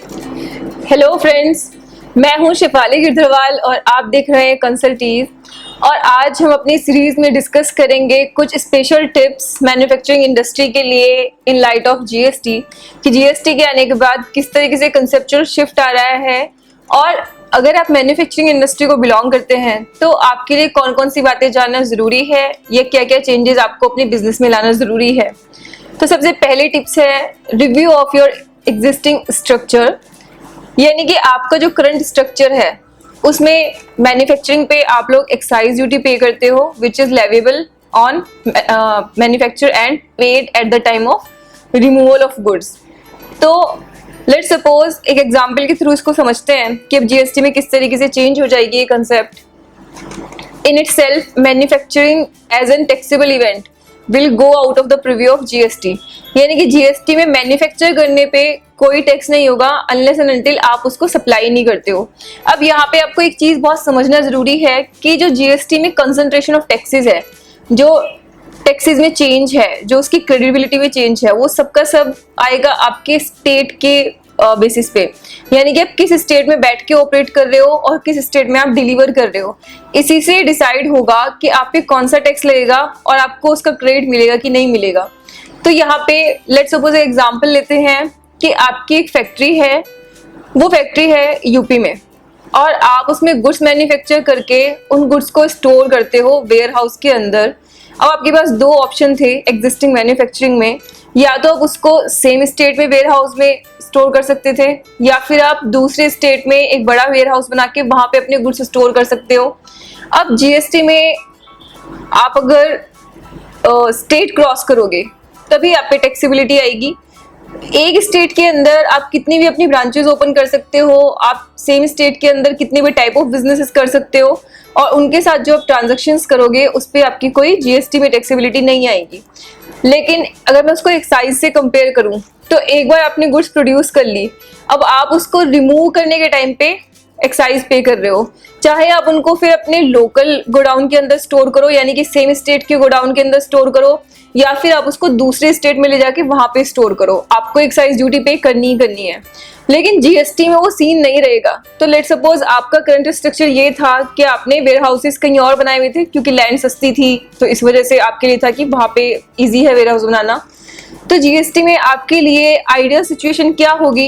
Hello friends, मैं हूं शिफाली गिरधरवाल और आप देख रहे हैं कंसल्टीज। और आज हम अपनी सीरीज में डिस्कस करेंगे कुछ स्पेशल टिप्स मैन्युफैक्चरिंग इंडस्ट्री के लिए इन लाइट ऑफ जीएसटी कि जीएसटी के आने के बाद किस तरीके से कंसेप्चुअल शिफ्ट आ रहा है, और अगर आप मैन्युफैक्चरिंग इंडस्ट्री को बिलोंग करते हैं तो आपके लिए कौन कौन सी बातें जानना ज़रूरी है, या क्या क्या चेंजेस आपको अपने बिजनेस में लाना ज़रूरी है। तो सबसे पहले टिप्स है review of your existing structure, यानी कि आपका जो करंट स्ट्रक्चर है उसमें मैन्युफैक्चरिंग पे आप लोग एक्साइज ड्यूटी पे करते हो which is leviable on manufacture and paid at the time of removal of goods. तो लेट्स सपोज एक एग्जांपल के थ्रू इसको समझते हैं कि अब जीएसटी में किस तरीके से चेंज हो जाएगी ये concept. In itself manufacturing as an taxable event will go out of the preview of GST, यानी कि जीएसटी में मैन्युफैक्चर करने पे कोई टैक्स नहीं होगा अनलेस एंड अनटिल आप उसको सप्लाई नहीं करते हो। अब यहाँ पे आपको एक चीज बहुत समझना जरूरी है कि जो जीएसटी में कंसंट्रेशन ऑफ टैक्सेस है, जो टैक्सेस में चेंज है, जो उसकी क्रेडिबिलिटी में चेंज है, वो सबका सब आएगा आपके स्टेट के बेसिस पे, यानी कि आप किस स्टेट में बैठ के ऑपरेट कर रहे हो और किस स्टेट में आप डिलीवर कर रहे हो। इसी से डिसाइड होगा कि आप पे कौन सा टैक्स लगेगा और आपको उसका क्रेडिट मिलेगा कि नहीं मिलेगा। तो यहाँ पे लेट्स सपोज एग्जांपल लेते हैं कि आपकी एक फैक्ट्री है, वो फैक्ट्री है यूपी में, और आप उसमें गुड्स मैन्युफैक्चर करके उन गुड्स को स्टोर करते हो वेयर हाउस के अंदर। अब आपके पास दो ऑप्शन थे एग्जिस्टिंग मैन्युफैक्चरिंग में, या तो आप उसको सेम स्टेट में वेयर हाउस में स्टोर कर सकते थे, या फिर आप दूसरे स्टेट में एक बड़ा वेयर हाउस बना के वहां पे अपने गुड्स स्टोर कर सकते हो। अब जीएसटी में आप अगर स्टेट क्रॉस करोगे तभी आप पे टैक्सेबिलिटी आएगी। एक स्टेट के अंदर आप कितनी भी अपनी ब्रांचेस ओपन कर सकते हो, आप सेम स्टेट के अंदर कितने भी टाइप ऑफ बिजनेसेस कर सकते हो, और उनके साथ जो आप ट्रांजैक्शंस करोगे उस पर आपकी कोई जीएसटी में टैक्सेबिलिटी नहीं आएगी। लेकिन अगर मैं उसको एक्साइज से कंपेयर करूं तो एक बार आपने गुड्स प्रोड्यूस कर ली, अब आप उसको रिमूव करने के टाइम पे एक्साइज पे कर रहे हो, चाहे आप उनको फिर अपने लोकल गोडाउन के अंदर स्टोर करो, यानी कि सेम स्टेट के गोडाउन के अंदर स्टोर करो, या फिर आप उसको दूसरे स्टेट में ले जाके वहां पे स्टोर करो, आपको एक्साइज ड्यूटी पे करनी ही करनी है। लेकिन जीएसटी में वो सीन नहीं रहेगा। तो लेट सपोज आपका करंट स्ट्रक्चर ये था कि आपने वेयर हाउसेस कहीं और बनाए हुए थे क्योंकि लैंड सस्ती थी, तो इस वजह से आपके लिए था कि वहां पे इजी है वेयर हाउस बनाना। तो जीएसटी में आपके लिए आइडियल सिचुएशन क्या होगी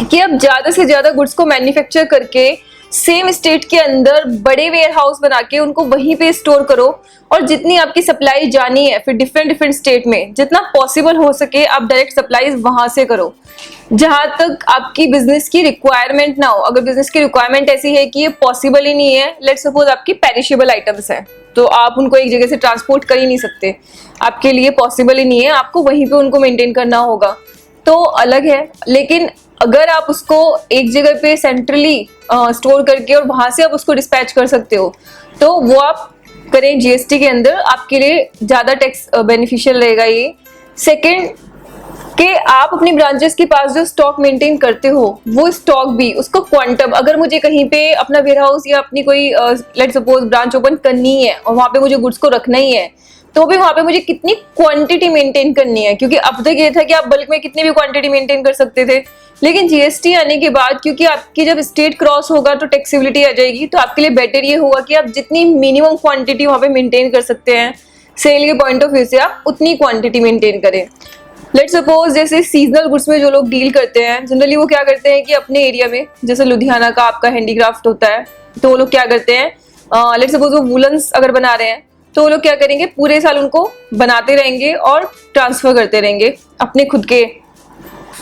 कि आप ज्यादा से ज्यादा गुड्स को मैन्युफैक्चर करके सेम स्टेट के अंदर बड़े वेयर हाउस बना के उनको वहीं पे स्टोर करो, और जितनी आपकी सप्लाई जानी है फिर डिफरेंट स्टेट में, जितना पॉसिबल हो सके आप डायरेक्ट सप्लाईज वहां से करो जहां तक आपकी बिजनेस की रिक्वायरमेंट ना हो। अगर बिजनेस की रिक्वायरमेंट ऐसी है कि ये पॉसिबल ही नहीं है, लेट्स सपोज आपकी पेरिशेबल आइटम्स हैं तो आप उनको एक जगह से ट्रांसपोर्ट कर ही नहीं सकते, आपके लिए पॉसिबल ही नहीं है, आपको वहीं पे उनको मेंटेन करना होगा, तो अलग है। लेकिन अगर आप उसको एक जगह पे सेंट्रली स्टोर करके और वहां से आप उसको डिस्पैच कर सकते हो तो वो आप करें जीएसटी के अंदर, आपके लिए ज्यादा टैक्स बेनिफिशियल रहेगा ये। सेकंड कि आप अपनी ब्रांचेस के पास जो स्टॉक मेंटेन करते हो वो स्टॉक भी उसको क्वांटम, अगर मुझे कहीं पे अपना वेयर हाउस या अपनी कोई लेट सपोज ब्रांच ओपन करनी है और वहां पे मुझे गुड्स को रखना ही है, तो भी वहां पे मुझे कितनी क्वांटिटी मेंटेन करनी है, क्योंकि अब तक ये था कि आप बल्क में कितनी भी क्वांटिटी मेंटेन कर सकते थे। लेकिन जीएसटी आने के बाद क्योंकि आपकी जब स्टेट क्रॉस होगा तो टैक्सेबिलिटी आ जाएगी, तो आपके लिए बेटर ये होगा कि आप जितनी मिनिमम क्वांटिटी वहां पे मेंटेन कर सकते हैं सेल के पॉइंट ऑफ व्यू से आप उतनी क्वांटिटी मेंटेन करें। लेट सपोज जैसे सीजनल गुड्स में जो लोग डील करते हैं जनरली वो क्या करते हैं कि अपने एरिया में, जैसे लुधियाना का आपका हैंडीक्राफ्ट होता है, तो वो लोग क्या करते हैं, लेट सपोज वो वुलन्स अगर बना रहे हैं तो वो लोग क्या करेंगे, पूरे साल उनको बनाते रहेंगे और ट्रांसफर करते रहेंगे अपने खुद के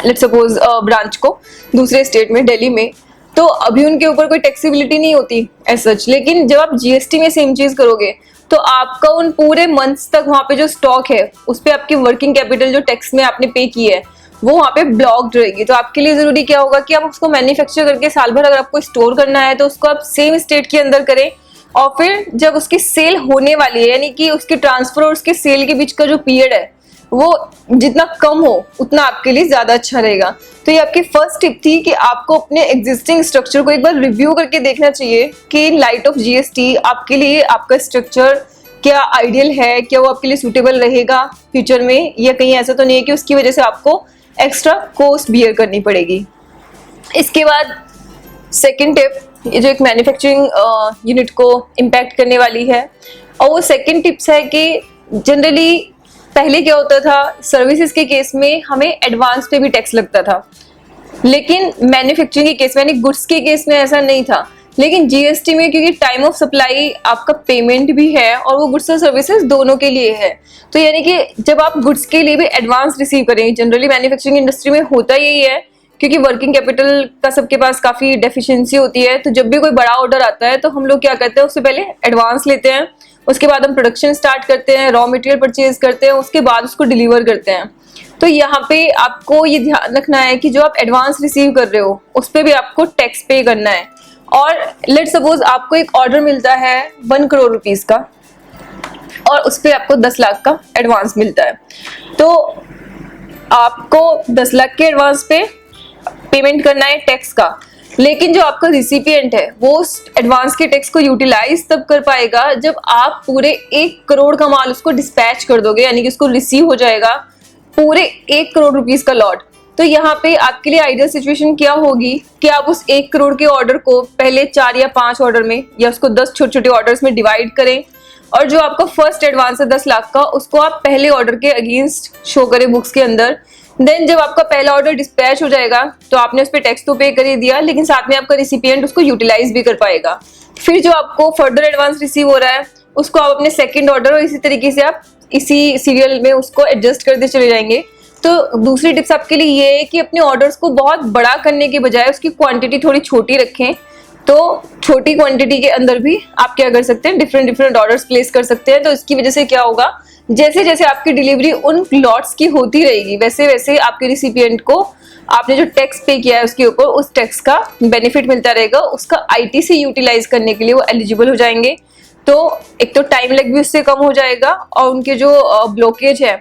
लेट सपोज ब्रांच को दूसरे स्टेट में, दिल्ली में। तो अभी उनके ऊपर कोई टैक्सेबिलिटी नहीं होती एज सच। लेकिन जब आप जीएसटी में सेम चीज करोगे तो आपका उन पूरे मंथ्स तक वहां पे जो स्टॉक है उस पे आपकी वर्किंग कैपिटल जो टैक्स में आपने पे की है वो वहां पे ब्लॉक्ड रहेगी। तो आपके लिए जरूरी क्या होगा कि आप उसको मैन्युफैक्चर करके साल भर अगर आपको स्टोर करना है तो उसको आप सेम स्टेट के अंदर करें, और फिर जब उसकी सेल होने वाली है, यानी कि उसके ट्रांसफर और उसके सेल के बीच का जो पीरियड है वो जितना कम हो उतना आपके लिए ज्यादा अच्छा रहेगा। तो ये आपकी फर्स्ट टिप थी कि आपको अपने एग्जिस्टिंग स्ट्रक्चर को एक बार रिव्यू करके देखना चाहिए कि इन लाइट ऑफ जीएसटी आपके लिए आपका स्ट्रक्चर क्या आइडियल है, क्या वो आपके लिए सूटेबल रहेगा फ्यूचर में, या कहीं ऐसा तो नहीं है कि उसकी वजह से आपको एक्स्ट्रा कॉस्ट बियर करनी पड़ेगी। इसके बाद सेकंड टिप, ये जो एक मैन्युफैक्चरिंग यूनिट को इम्पैक्ट करने वाली है, और वो सेकंड टिप्स है कि जनरली पहले क्या होता था, सर्विसेज के केस में हमें एडवांस पे भी टैक्स लगता था, लेकिन मैन्युफैक्चरिंग के केस में यानी गुड्स के केस में ऐसा नहीं था। लेकिन जीएसटी में क्योंकि टाइम ऑफ सप्लाई आपका पेमेंट भी है और वो गुड्स और सर्विसेज दोनों के लिए है, तो यानी कि जब आप गुड्स के लिए भी एडवांस रिसीव करेंगे, जनरली मैन्युफैक्चरिंग इंडस्ट्री में होता यही है, क्योंकि वर्किंग कैपिटल का सबके पास काफी डेफिशिएंसी होती है, तो जब भी कोई बड़ा ऑर्डर आता है तो हम लोग क्या करते हैं, उससे पहले एडवांस लेते हैं, उसके बाद हम प्रोडक्शन स्टार्ट करते हैं, रॉ मटेरियल परचेज करते हैं, उसके बाद उसको डिलीवर करते हैं। तो यहाँ पे आपको ये ध्यान रखना है कि जो आप एडवांस रिसीव कर रहे हो उस पर भी आपको टैक्स पे करना है। और लेट सपोज आपको एक ऑर्डर मिलता है 1 करोड़ रुपीस का और उस पर आपको 10 लाख का एडवांस मिलता है, तो आपको 10 लाख के एडवांस पे पेमेंट करना है टैक्स का। लेकिन जो आपका रिसिपिएंट है वो उस एडवांस के टैक्स को यूटिलाइज तब कर पाएगा जब आप पूरे 1 करोड़ का माल उसको डिस्पैच कर दोगे, यानी कि उसको रिसीव हो जाएगा पूरे 1 करोड़ रुपीस का लॉट। तो यहाँ पे आपके लिए आइडियल सिचुएशन क्या होगी कि आप उस 1 करोड़ के ऑर्डर को पहले 4 या 5 ऑर्डर में या उसको 10 छोटे छोटे ऑर्डर्स में डिवाइड करें, और जो आपका फर्स्ट एडवांस है 10 लाख का उसको आप पहले ऑर्डर के अगेंस्ट शो करें बुक्स के अंदर। देन जब आपका पहला ऑर्डर डिस्पैच हो जाएगा तो आपने उस पर टैक्स तो पे कर ही दिया, लेकिन साथ में आपका रिसिपिएंट उसको यूटिलाइज भी कर पाएगा। फिर जो आपको फर्दर एडवांस रिसीव हो रहा है उसको आप अपने सेकेंड ऑर्डर और इसी तरीके से आप इसी सीरियल में उसको एडजस्ट करते चले जाएंगे। तो दूसरी टिप्स आपके लिए ये है कि अपने ऑर्डर्स को बहुत बड़ा करने के बजाय उसकी क्वांटिटी थोड़ी छोटी रखें। तो छोटी क्वांटिटी के अंदर भी आप क्या कर सकते हैं, डिफरेंट ऑर्डर्स प्लेस कर सकते हैं। तो इसकी वजह से क्या होगा, जैसे जैसे आपकी डिलीवरी उन लॉट्स की होती रहेगी वैसे वैसे आपके रिसिपिएंट को आपने जो टैक्स पे किया है उसके ऊपर उस टैक्स का बेनिफिट मिलता रहेगा, उसका आईटीसी यूटिलाइज करने के लिए वो एलिजिबल हो जाएंगे। तो एक तो टाइम लैग भी उससे कम हो जाएगा और उनके जो ब्लॉकेज है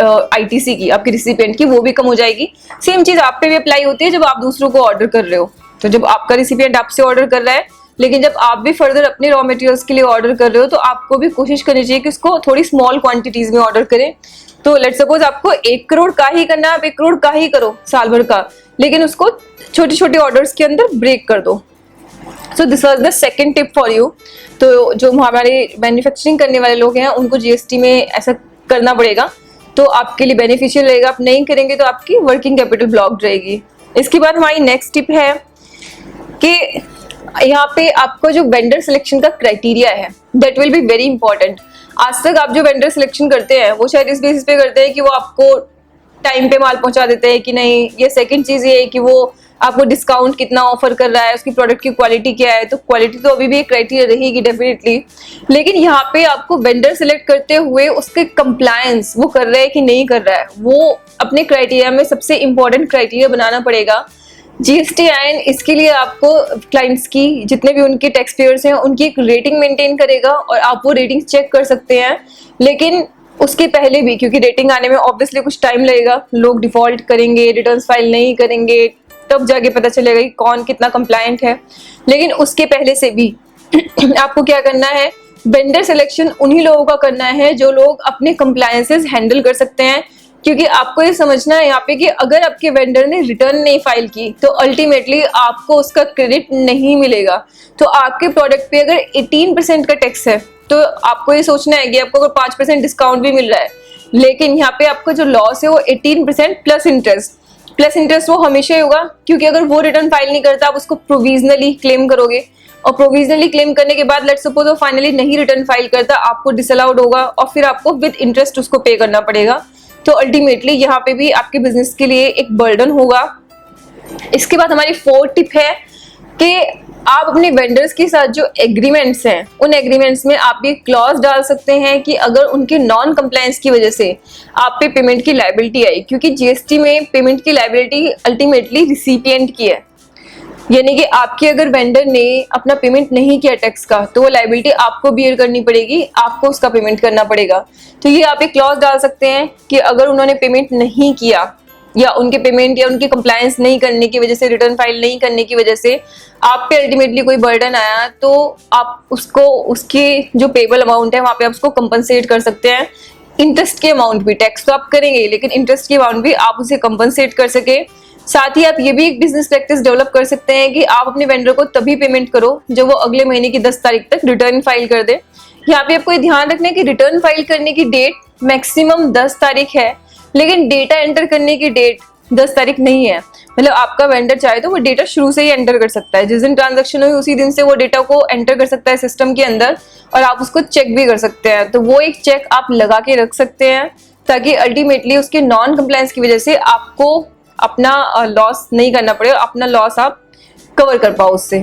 आईटीसी की आपके रिसिपिएंट की वो भी कम हो जाएगी। सेम चीज आप पे भी अप्लाई होती है जब आप दूसरों को ऑर्डर कर रहे हो। तो जब आपका रिसिपिएंट आपसे ऑर्डर कर रहा है, लेकिन जब आप भी फर्दर अपने रॉ मटेरियल्स के लिए ऑर्डर कर रहे हो तो आपको भी कोशिश करनी चाहिए कि उसको थोड़ी स्मॉल क्वांटिटीज में ऑर्डर करें। तो लेट सपोज आपको 1 करोड़ का ही करना है, आप 1 करोड़ का ही करो साल भर का, लेकिन उसको छोटे छोटे ऑर्डर्स के अंदर ब्रेक कर दो। सो this was the second tip for you. तो जो हमारे मैन्युफैक्चरिंग करने वाले लोग हैं उनको जीएसटी में ऐसा करना पड़ेगा, तो आपके लिए बेनिफिशियल रहेगा। आप नहीं करेंगे तो आपकी वर्किंग कैपिटल ब्लॉक रहेगी। इसके बाद हमारी नेक्स्ट टिप है कि यहाँ पे आपको जो वेंडर सिलेक्शन का क्राइटेरिया है that will be very important. आज तक आप जो वेंडर सिलेक्शन करते हैं वो शायद इस बेसिस पे करते हैं कि वो आपको टाइम पे माल पहुंचा देते हैं कि नहीं, ये सेकंड चीज ये है कि वो आपको डिस्काउंट कितना ऑफर कर रहा है, उसकी प्रोडक्ट की क्वालिटी क्या है। तो क्वालिटी तो अभी भी एक क्राइटेरिया रहेगी डेफिनेटली, लेकिन यहाँ पे आपको वेंडर सिलेक्ट करते हुए उसके कंप्लायंस वो कर रहा है कि नहीं कर रहा है, वो अपने क्राइटेरिया में सबसे इंपॉर्टेंट क्राइटेरिया बनाना पड़ेगा। जीएसटीआईएन इसके लिए आपको क्लाइंट्स की जितने भी उनके टैक्स पेयर्स हैं उनकी एक रेटिंग मेंटेन करेगा और आप वो रेटिंग चेक कर सकते हैं। लेकिन उसके पहले भी, क्योंकि रेटिंग आने में ऑब्वियसली कुछ टाइम लगेगा, लोग डिफॉल्ट करेंगे, रिटर्न्स फाइल नहीं करेंगे, तब जाके पता चलेगा कि कौन कितना कंप्लायंट है। लेकिन उसके पहले से भी आपको क्या करना है, वेंडर सिलेक्शन उन्हीं लोगों का करना है जो लोग अपने कंप्लायंसेस हैंडल कर सकते हैं। क्योंकि आपको ये समझना है यहाँ पे कि अगर आपके वेंडर ने रिटर्न नहीं फाइल की तो अल्टीमेटली आपको उसका क्रेडिट नहीं मिलेगा। तो आपके प्रोडक्ट पे अगर 18% का टैक्स है तो आपको ये सोचना है कि आपको अगर 5% डिस्काउंट भी मिल रहा है, लेकिन यहाँ पे आपका जो लॉस है वो 18% प्लस इंटरेस्ट वो हमेशा ही होगा। क्योंकि अगर वो रिटर्न फाइल नहीं करता आप उसको प्रोविजनली क्लेम करोगे, और प्रोविजनली क्लेम करने के बाद लेट्स सपोज वो फाइनली नहीं रिटर्न फाइल करता, आपको डिसअलाउड होगा और फिर आपको विद इंटरेस्ट उसको पे करना पड़ेगा। तो अल्टीमेटली यहाँ पे भी आपके बिजनेस के लिए एक बर्डन होगा। इसके बाद हमारी 4th टिप है कि आप अपने वेंडर्स के साथ जो एग्रीमेंट्स हैं उन एग्रीमेंट्स में आप ये क्लॉज डाल सकते हैं कि अगर उनके नॉन कंप्लायंस की वजह से आप पे पेमेंट की लायबिलिटी आई, क्योंकि जीएसटी में पेमेंट की लायबिलिटी अल्टीमेटली रिसिपिएंट की है, यानी कि आपके अगर वेंडर ने अपना पेमेंट नहीं किया टैक्स का तो वो लायबिलिटी आपको बियर करनी पड़ेगी, आपको उसका पेमेंट करना पड़ेगा। तो ये आप एक क्लॉज डाल सकते हैं कि अगर उन्होंने पेमेंट नहीं किया या उनके पेमेंट या उनके कंप्लायंस नहीं करने की वजह से, रिटर्न फाइल नहीं करने की वजह से आप पे अल्टीमेटली कोई बर्डन आया तो आप उसको उसके जो पेबल अमाउंट है वहां पे आप उसको कंपनसेट कर सकते हैं। इंटरेस्ट के अमाउंट भी, टैक्स तो आप करेंगे लेकिन इंटरेस्ट की अमाउंट भी आप उसे कंपनसेट कर सके। साथ ही आप ये भी एक बिजनेस प्रैक्टिस डेवलप कर सकते हैं कि आप अपने वेंडर को तभी पेमेंट करो जब वो अगले महीने की 10 तारीख तक रिटर्न फाइल कर दे। यहाँ पे आपको ये ध्यान रखना है कि रिटर्न फाइल करने की डेट मैक्सिमम 10 तारीख है, लेकिन डेटा एंटर करने की डेट 10 तारीख नहीं है। मतलब आपका वेंडर चाहे तो वो डेटा शुरू से ही एंटर कर सकता है, जिस दिन ट्रांजैक्शन हुई उसी दिन से वो डेटा को एंटर कर सकता है सिस्टम के अंदर, और आप उसको चेक भी कर सकते हैं। तो वो एक चेक आप लगा के रख सकते हैं ताकि अल्टीमेटली उसके नॉन कंप्लायंस की वजह से आपको अपना लॉस नहीं करना पड़े और अपना लॉस आप कवर कर पाओ उससे।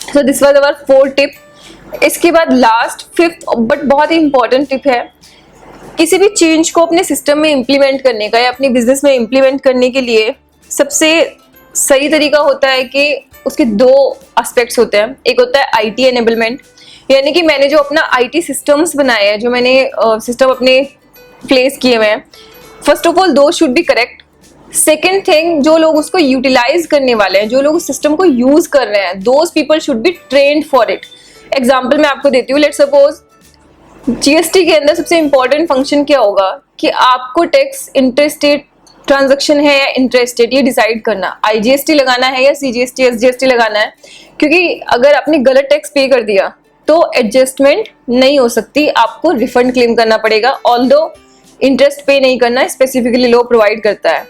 So this was our 4th tip. इसके बाद लास्ट 5th बट बहुत ही इंपॉर्टेंट टिप है, किसी भी चेंज को अपने सिस्टम में इम्प्लीमेंट करने का या अपने बिजनेस में इम्प्लीमेंट करने के लिए सबसे सही तरीका होता है कि उसके 2 एस्पेक्ट्स होते हैं। एक होता है आईटी एनेबलमेंट, यानी कि मैंने जो अपना आईटी सिस्टम्स बनाए हैं, जो मैंने सिस्टम अपने प्लेस किए हुए हैं, फर्स्ट ऑफ ऑल दो should be correct. Second thing, जो लोग उसको यूटिलाइज करने वाले हैं, जो लोग उस सिस्टम को यूज कर रहे हैं, those people should be trained for it. Example मैं आपको देती हूँ, लेट्स सपोज जीएसटी के अंदर सबसे इंपॉर्टेंट फंक्शन क्या होगा कि आपको टैक्स इंटरस्टेट ट्रांजैक्शन है या इंटरस्टेट, ये डिसाइड करना, आईजीएसटी लगाना है या सीजीएसटी एसजीएसटी लगाना है। क्योंकि अगर आपने गलत टैक्स पे कर दिया तो एडजस्टमेंट नहीं हो सकती, आपको रिफंड क्लेम करना पड़ेगा, ऑल्दो इंटरेस्ट पे नहीं करना स्पेसिफिकली लॉ प्रोवाइड करता है।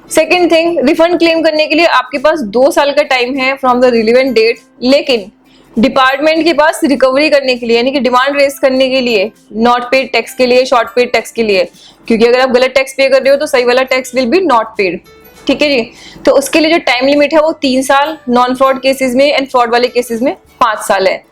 सेकेंड थिंग, रिफंड क्लेम करने के लिए आपके पास 2 साल का टाइम है फ्रॉम द रिलेवेंट डेट, लेकिन डिपार्टमेंट के पास रिकवरी करने के लिए, यानी कि डिमांड रेज करने के लिए, नॉट पेड टैक्स के लिए, शॉर्ट पेड टैक्स के लिए, क्योंकि अगर आप गलत टैक्स पे कर रहे हो तो सही वाला tax will be not paid. ठीक है जी। तो उसके लिए जो टाइम लिमिट है वो 3 साल, नॉन फ्रॉड केसेस में एंड फ्रॉड वाले केसेस में 5 साल है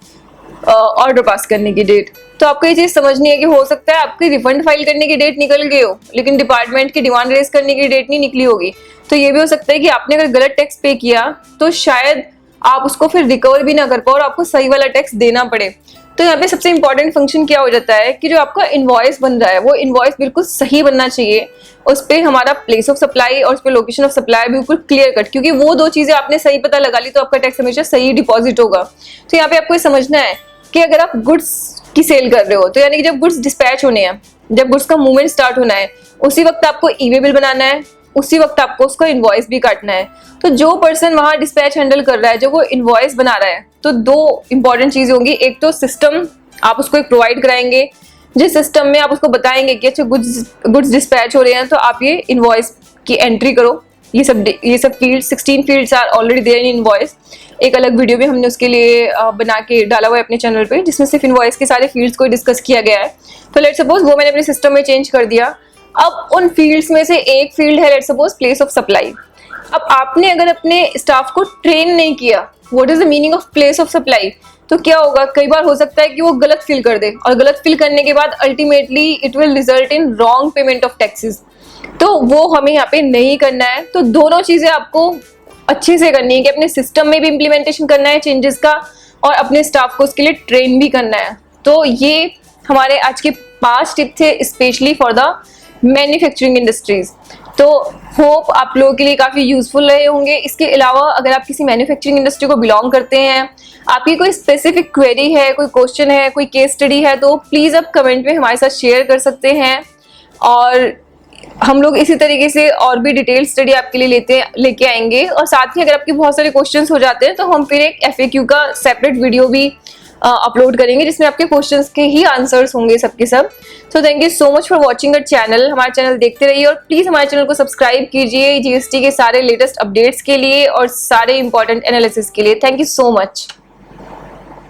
ऑर्डर पास करने की डेट। तो आपको ये चीज समझनी है कि हो सकता है आपकी रिफंड फाइल करने की डेट निकल गई हो, लेकिन डिपार्टमेंट की डिमांड रेज करने की डेट नहीं निकली होगी। तो ये भी हो सकता है कि आपने अगर गलत टैक्स पे किया तो शायद आप उसको फिर रिकवर भी ना कर पाओ और आपको सही वाला टैक्स देना पड़े। तो यहाँ पे सबसे इंपॉर्टेंट फंक्शन क्या हो जाता है कि जो आपका इनवॉइस बन रहा है वो इनवॉइस बिल्कुल सही बनना चाहिए, उस पर हमारा प्लेस ऑफ सप्लाई और उस पर लोकेशन ऑफ सप्लाई बिल्कुल क्लियर कट, क्योंकि वो 2 चीजें आपने सही पता लगा ली तो आपका टैक्स हमेशा सही डिपॉजिट होगा। तो यहाँ पे आपको ये समझना है कि अगर आप गुड्स की सेल कर रहे हो तो यानी कि जब गुड्स डिस्पैच होने हैं, जब गुड्स का मूवमेंट स्टार्ट होना है, उसी वक्त आपको ई-वे बिल बनाना है, उसी वक्त आपको उसका इनवॉइस भी काटना है। तो जो पर्सन वहां डिस्पैच हैंडल कर रहा है, जब वो इनवॉइस बना रहा है, तो 2 इंपॉर्टेंट चीजें होंगी। एक तो सिस्टम आप उसको एक प्रोवाइड कराएंगे, जिस सिस्टम में आप उसको बताएंगे कि अच्छा गुड्स डिस्पैच हो रहे हैं तो आप ये इनवॉइस की एंट्री करो। ये सब field 16 fields are already there in invoice. एक अलग वीडियो भी हमने उसके लिए बना के डाला हुआ है अपने चैनल पे, जिसमें सिर्फ इनवॉइस के सारे फील्ड्स को डिस्कस किया गया है। तो लेट्स सपोज वो मैंने अपने सिस्टम में चेंज कर दिया। अब उन फील्ड्स में से एक फील्ड है let's suppose place of supply. अब आपने अगर अपने स्टाफ को ट्रेन नहीं किया what is the meaning of place of supply, तो क्या होगा, कई बार हो सकता है कि वो गलत फिल कर दे, और गलत फिल करने के बाद ultimately it will result in wrong payment of taxes. तो वो हमें यहाँ पे नहीं करना है। तो दोनों चीजें आपको अच्छे से करनी है कि अपने सिस्टम में भी इम्प्लीमेंटेशन करना है चेंजेस का, और अपने स्टाफ को उसके लिए ट्रेन भी करना है। तो ये हमारे आज के 5 टिप थे specially for the manufacturing industries. तो होप आप लोगों के लिए काफी यूजफुल रहे होंगे। इसके अलावा अगर आप किसी मैन्युफैक्चरिंग इंडस्ट्री को बिलोंग करते हैं, आपकी कोई स्पेसिफिक क्वेरी है, कोई क्वेश्चन है, कोई केस स्टडी है, तो प्लीज आप कमेंट में हमारे साथ शेयर कर सकते हैं, और हम लोग इसी तरीके से और भी डिटेल स्टडी आपके लिए लेके आएंगे। और साथ ही अगर आपके बहुत सारे क्वेश्चंस हो जाते हैं तो हम फिर एक FAQ का सेपरेट वीडियो भी अपलोड करेंगे, जिसमें आपके क्वेश्चंस के ही आंसर्स होंगे सबके सब। So thank you so much for watching our channel. हमारा चैनल देखते रहिए और प्लीज हमारे चैनल को सब्सक्राइब कीजिए जीएसटी के सारे लेटेस्ट अपडेट्स के लिए और सारे इंपॉर्टेंट एनालिसिस के लिए। Thank you so much.